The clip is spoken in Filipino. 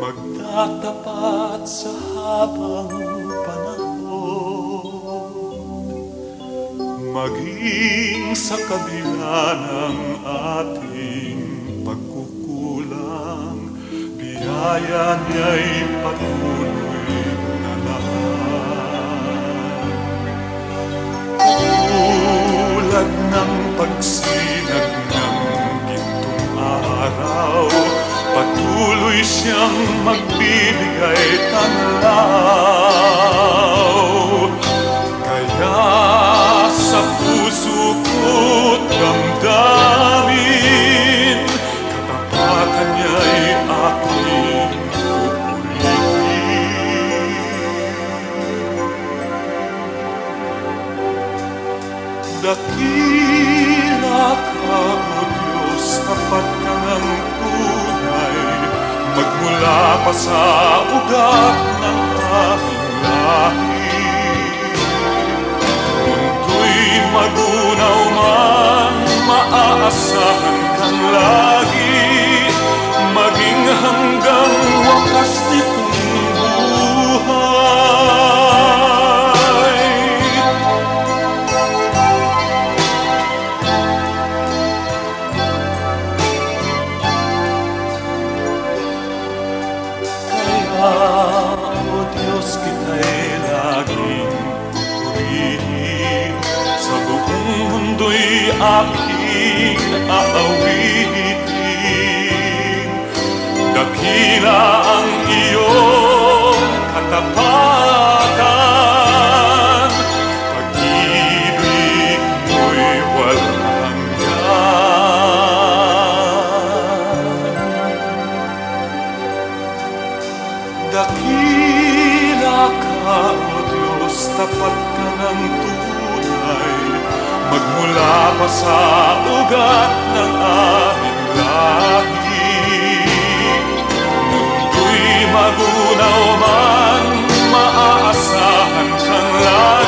magtatapat sa habang panahon, maging sa kabila ng ating pagkukulang, biyaya niya'y patuloy na lahat. Tulad ng pagsinag ng gintong araw, patuloy siyang magbibigay tanaw. Kaya sa puso ko't damdamin, katapatan niya'y aking pupurihin. Dakila ka, O Diyos, tapat ka ng tunay, magmula pa sa ugat ng aming lahi. Mundo'y magunaw man, maaasahan kang lagi, maging hanggang wakas nitong buhay. O Diyos, kita'y laging purihin, sa buong mundo'y aking aawitin. Dakila ang iyong katapatan, pag-ibig mo'y walang hanggan. Dakila ka, O Diyos, tapat ka ng tunay, magmula pa sa ugat ng aming lahi. Mundo'y magunaw man, maaasahan kang lagi,